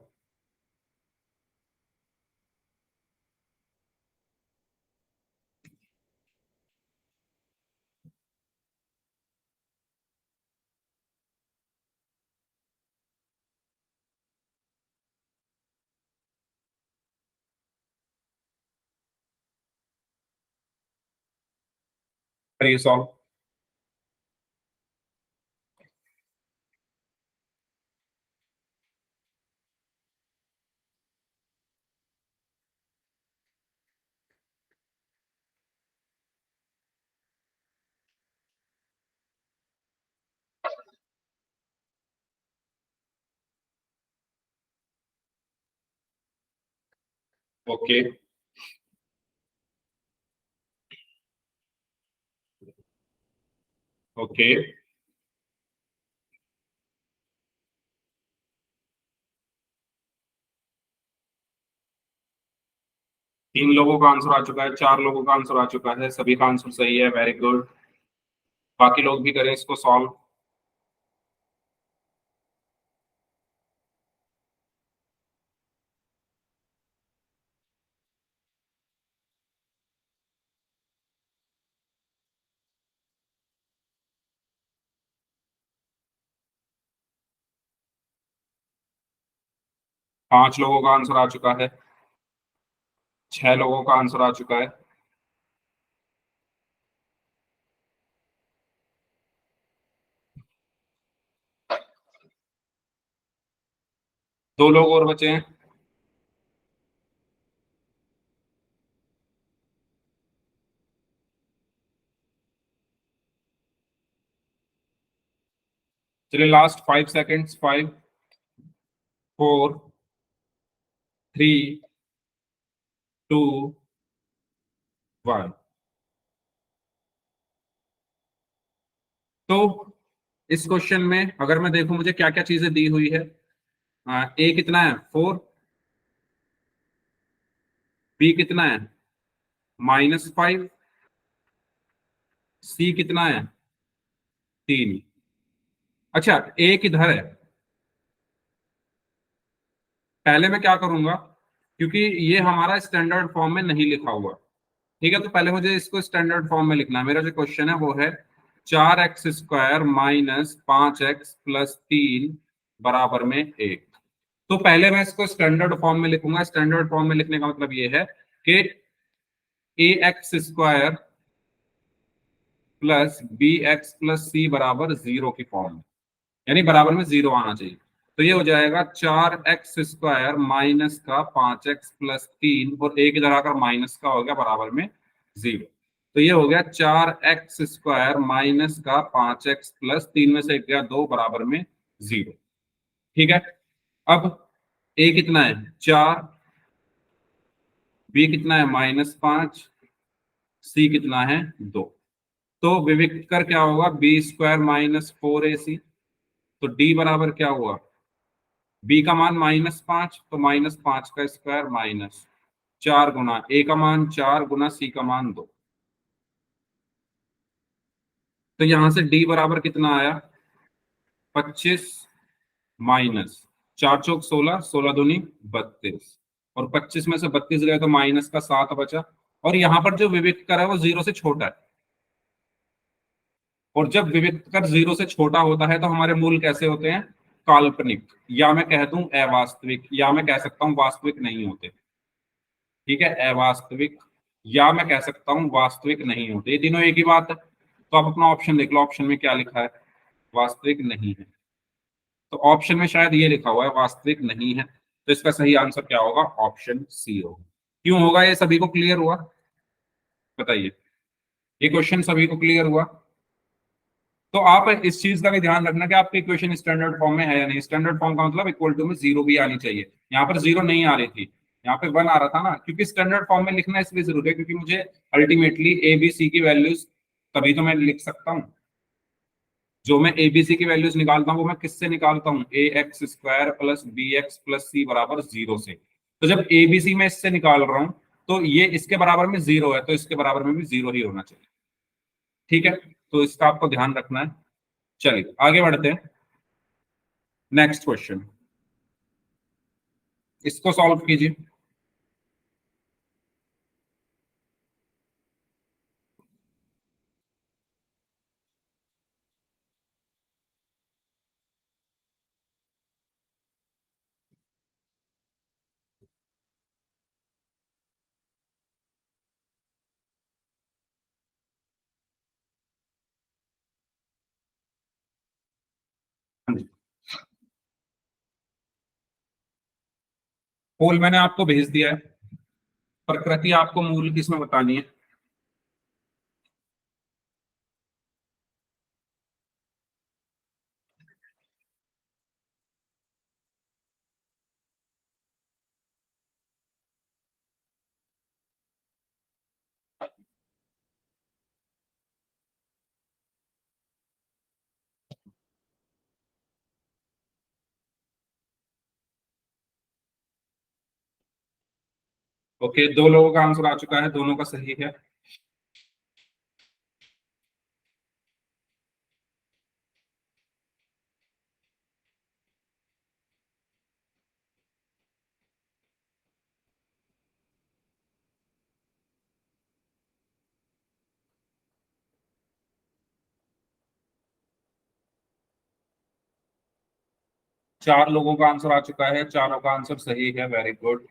करिए सॉल्व। ओके, ओके, तीन लोगों का आंसर आ चुका है, चार लोगों का आंसर आ चुका है, सभी का आंसर सही है, वेरी गुड। बाकी लोग भी करें इसको सॉल्व। पांच लोगों का आंसर आ चुका है, छह लोगों का आंसर आ चुका है। दो लोग और बचे हैं। चलिए लास्ट 5 सेकेंड्स, 5, 4, 3, 2, 1। तो इस क्वेश्चन में अगर मैं देखूं मुझे क्या क्या चीजें दी हुई है, ए कितना है 4, बी कितना है -5, सी कितना है 3। अच्छा, ए किधर है? पहले मैं क्या करूंगा, क्योंकि ये हमारा स्टैंडर्ड फॉर्म में नहीं लिखा हुआ, ठीक है, तो पहले मुझे इसको स्टैंडर्ड फॉर्म में लिखना है। मेरा जो क्वेश्चन है वो है 4x² माइनस 5x+3 बराबर में 1। तो पहले मैं इसको स्टैंडर्ड फॉर्म में लिखूंगा। स्टैंडर्ड फॉर्म में लिखने का मतलब ये है कि ax² प्लस bx+c बराबर 0 की फॉर्म में, यानी बराबर में 0 आना चाहिए। तो ये हो जाएगा 4x² माइनस का 5x+3, और एक इधर आकर माइनस का हो गया बराबर में 0। तो ये हो गया 4x² माइनस का 5x+3 में से एक गया 2 बराबर में 0। ठीक है, अब a कितना है 4, b कितना है -5, c कितना है 2। तो विविक्त कर क्या होगा, b² -4ac। तो d बराबर क्या हुआ, b का मान -5, तो -5 का स्क्वायर माइनस 4 गुना a का मान 4 गुना c का मान 2। तो यहां से d बराबर कितना आया 25 माइनस 4 चौक 16, 16 दूनी 32, और 25 में से 32 गए तो माइनस का 7 बचा। और यहाँ पर जो विविक्त कर है वो 0 से छोटा है, और जब विविक्त कर 0 से छोटा होता है तो हमारे मूल कैसे होते हैं, काल्पनिक, या मैं कह दूं अवास्तविक, या मैं कह सकता हूं वास्तविक नहीं होते। ठीक है, अवास्तविक, या मैं कह सकता हूं वास्तविक नहीं होते, ये तीनों एक ही बात है। तो आप अपना ऑप्शन देख लो, ऑप्शन में क्या लिखा है, वास्तविक नहीं है। तो ऑप्शन में शायद ये लिखा हुआ है वास्तविक नहीं है, तो इसका सही आंसर क्या होगा, ऑप्शन सी होगा। क्यों होगा, ये सभी को क्लियर हुआ, बताइए, ये क्वेश्चन सभी को क्लियर हुआ? तो आप इस चीज का भी ध्यान रखना कि आपकी इक्वेशन स्टैंडर्ड फॉर्म में है या नहीं। स्टैंडर्ड फॉर्म का मतलब इक्वल टू में 0 भी आनी चाहिए। यहाँ पर 0 नहीं आ रही थी, यहाँ पे 1 आ रहा था ना, क्योंकि स्टैंडर्ड फॉर्म में लिखना इसलिए जरूरी है क्योंकि मुझे अल्टीमेटली ए बी सी की वैल्यूज तभी तो मैं लिख सकता हूँ। जो मैं एबीसी की वैल्यूज निकालता हूँ वो मैं किससे निकालता हूँ, ax² प्लस bx+c बराबर 0 से। तो जब एबीसी में इससे निकाल रहा हूँ तो ये इसके बराबर में 0 है, तो इसके बराबर में भी 0 ही होना चाहिए। ठीक है, तो इसका आपको ध्यान रखना है। चलिए आगे बढ़ते हैं, नेक्स्ट क्वेश्चन, इसको सॉल्व कीजिए। हाँ जी, पोल मैंने आपको भेज दिया है, प्रकृति आपको मूल किसमें बतानी है। ओके, दो लोगों का आंसर आ चुका है, दोनों का सही है। चार लोगों का आंसर आ चुका है, चारों का आंसर सही है, वेरी गुड।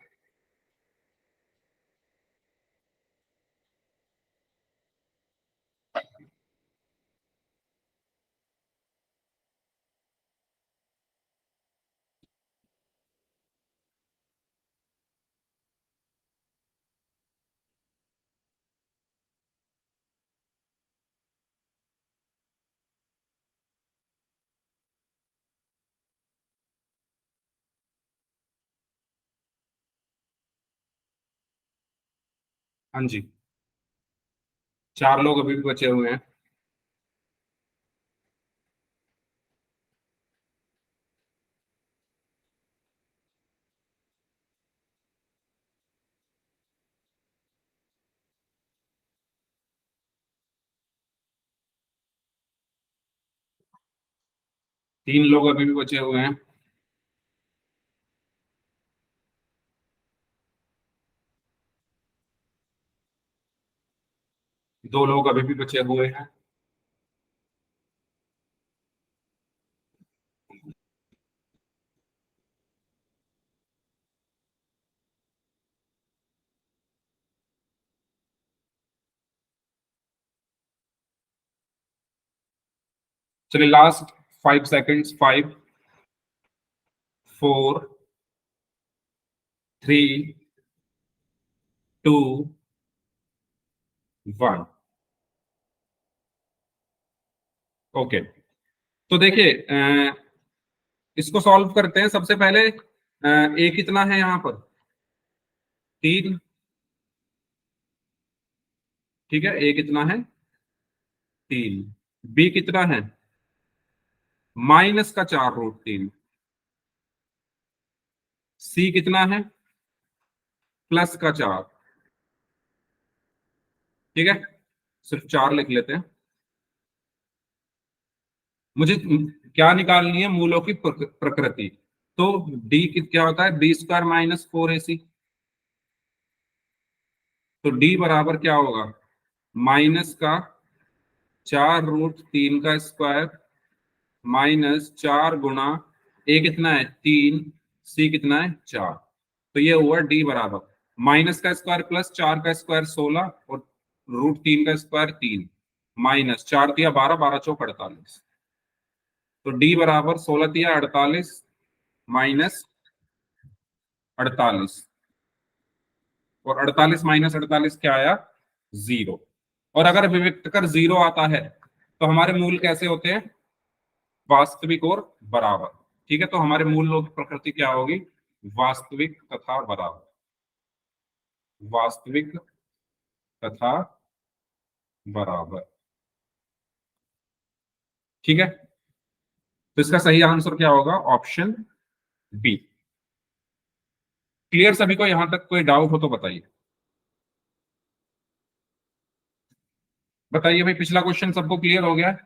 हाँ जी, चार लोग अभी भी बचे हुए हैं। तीन लोग अभी भी बचे हुए हैं। दो लोग अभी भी बचे हुए हैं। चलिए, लास्ट 5 सेकेंड्स। 5, 4, 3, 2, 1। ओके, तो देखिए, इसको सॉल्व करते हैं। सबसे पहले ए कितना है यहाँ पर? 3। ठीक है, ए कितना है? 3। बी कितना है? -4√3। सी कितना है? +4। ठीक है, सिर्फ 4 लिख लेते हैं। मुझे क्या निकालनी है? मूलों की प्रकृति। तो डी क्या होता है? B² -4AC। तो डी बराबर क्या होगा? -4√3 -4 ए कितना है? 3। सी कितना है? 4। तो ये हुआ डी बराबर -² +4 16 और √3 3। -4 × 12 12 × 4 = 48। तो डी बराबर 16 × 48 -48। और 48 -48 क्या आया? 0। और अगर विविक्त कर 0 आता है तो हमारे मूल कैसे होते हैं? वास्तविक और बराबर। ठीक है, तो हमारे मूल की प्रकृति क्या होगी? वास्तविक तथा बराबर। वास्तविक तथा बराबर। ठीक है, तो इसका सही आंसर क्या होगा? Option B. क्लियर सभी को? यहां तक कोई डाउट हो तो बताइए। बताइए भाई, पिछला क्वेश्चन सबको क्लियर हो गया है?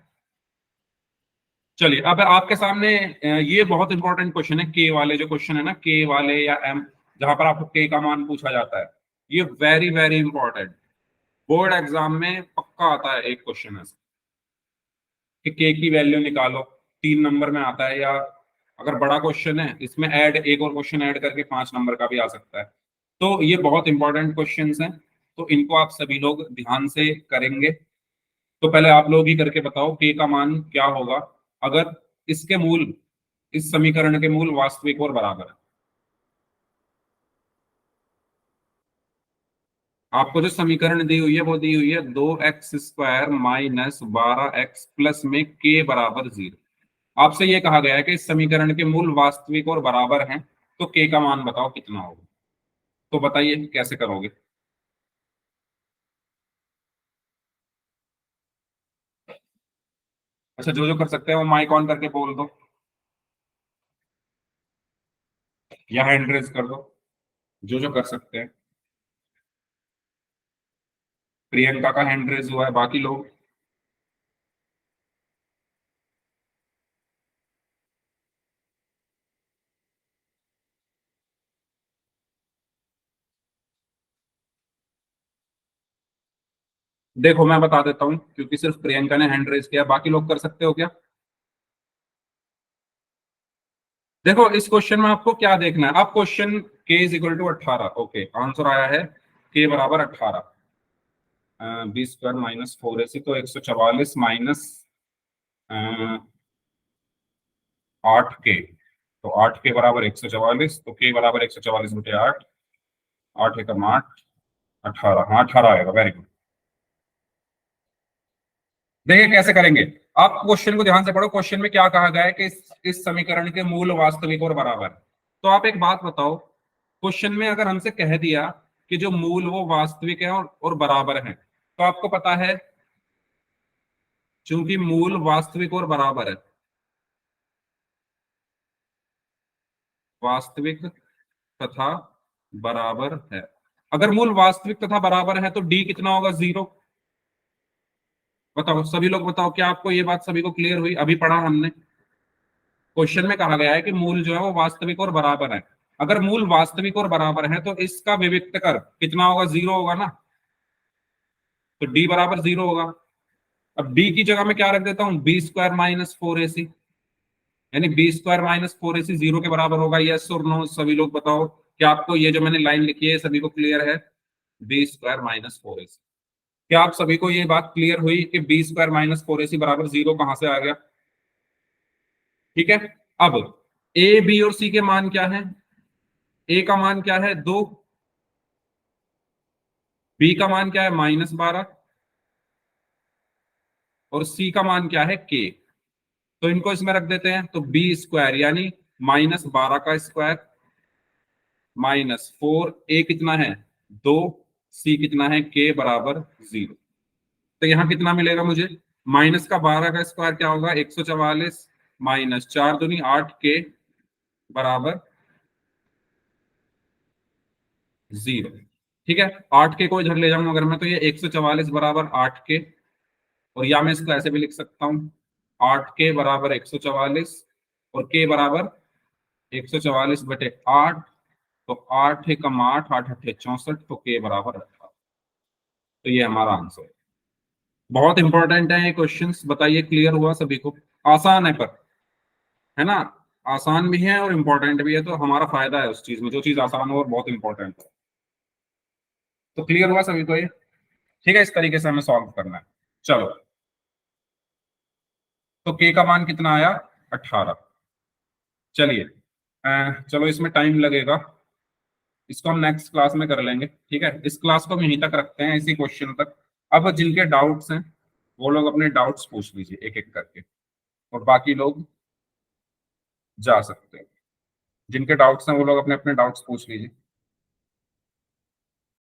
चलिए, अब आपके सामने ये बहुत इंपॉर्टेंट क्वेश्चन है, के वाले जो क्वेश्चन है ना, के वाले या एम, जहां पर आपको के का मान पूछा जाता है। ये very very important, board exam में पक्का आता है एक क्वेश्चन है कि के की वैल्यू निकालो। 3 नंबर में आता है, या अगर बड़ा क्वेश्चन है इसमें ऐड एक और क्वेश्चन ऐड करके 5 नंबर का भी आ सकता है। तो ये बहुत इंपॉर्टेंट क्वेश्चंस हैं, तो इनको आप सभी लोग ध्यान से करेंगे। तो पहले आप लोग ही करके बताओ के का मान क्या होगा अगर इसके मूल, इस समीकरण के मूल वास्तविक और बराबर है। आपको जो समीकरण दी हुई है वो दी हुई है 2x² -12x प्लस में के बराबर 0। आपसे ये कहा गया है कि इस समीकरण के मूल वास्तविक और बराबर हैं, तो के का मान बताओ कितना होगा। तो बताइए कैसे करोगे? अच्छा, जो जो कर सकते हैं वो माइक ऑन करके बोल दो या हैंड रेज कर दो, जो जो कर सकते हैं। प्रियंका का हैंड रेज हुआ है, बाकी लोग? देखो मैं बता देता हूं, क्योंकि सिर्फ प्रियंका ने हैंड रेज किया, बाकी लोग कर सकते हो क्या? देखो इस क्वेश्चन में आपको क्या देखना है, आप question k is equal to 18, okay answer आया है k बराबर 18, 20² माइनस 4ac, तो 144 माइनस 8k, तो 8k बराबर 144, तो k बराबर 144 बटे 8, 8 एकम 8, 18, हाँ 18 आएगा, वेरी गुड। देखिए कैसे करेंगे, आप क्वेश्चन को ध्यान से पढ़ो, क्वेश्चन में क्या कहा गया है कि इस समीकरण के मूल वास्तविक और बराबर। तो आप एक बात बताओ, क्वेश्चन में अगर हमसे कह दिया कि जो मूल वो वास्तविक है और बराबर है, तो आपको पता है चूंकि मूल वास्तविक और बराबर है, वास्तविक तथा बराबर है, अगर मूल वास्तविक तथा बराबर है तो डी कितना होगा? 0। बताओ सभी लोग बताओ, क्या आपको ये बात सभी को क्लियर हुई? अभी पढ़ा हमने, क्वेश्चन में कहा गया है कि मूल जो है वो वास्तविक और बराबर है, अगर मूल वास्तविक और बराबर है तो इसका विविक्त कर कितना होगा? 0 होगा ना, तो डी बराबर 0 होगा। अब डी की जगह में क्या रख देता हूं? b² माइनस 4ac, यानी b² माइनस 4ac 0 के बराबर होगा। यस और नो सभी लोग बताओ, क्या आपको ये जो मैंने लाइन लिखी है सभी को क्लियर है? b² माइनस 4ac, क्या आप सभी को ये बात क्लियर हुई कि b² माइनस 4ac बराबर 0 कहां से आ गया? ठीक है, अब a b और c के मान क्या है? a का मान क्या है? 2, b का मान क्या है? -12, और c का मान क्या है? k। तो इनको इसमें रख देते हैं, तो b² यानी -12 का स्क्वायर -4, a कितना है? 2, c कितना है? k बराबर 0। तो यहां कितना मिलेगा मुझे? माइनस का 12 का स्क्वायर क्या होगा? 144 माइनस 4 दूनी 8k बराबर 0। ठीक है, 8k को इधर ले जाऊंगा अगर मैं, तो ये 144 बराबर 8k, और या मैं इसको ऐसे भी लिख सकता हूं, 8k बराबर 144 और k बराबर 144 बटे 8, तो 8 एकम 8, 8 अट्ठे 64, तो k बराबर 18। तो ये हमारा आंसर है। बहुत इंपॉर्टेंट है ये क्वेश्चंस, बताइए क्लियर हुआ सभी को? आसान है पर, है ना, आसान भी है और इम्पोर्टेंट भी है, तो हमारा फायदा है उस चीज में, जो चीज आसान हो और बहुत इंपॉर्टेंट है। तो क्लियर हुआ सभी को ये? ठीक है, इस तरीके से हमें सॉल्व करना है। चलो, तो k का मान कितना आया? 18। चलिए चलो इसमें टाइम लगेगा, इसको हम नेक्स्ट क्लास में कर लेंगे। ठीक है, इस क्लास को हम यहीं तक रखते हैं, इसी क्वेश्चन तक। अब जिनके डाउट्स हैं वो लोग अपने डाउट्स पूछ लीजिए एक एक करके, और बाकी लोग जा सकते हैं। जिनके डाउट्स हैं वो लोग अपने अपने डाउट्स पूछ लीजिए।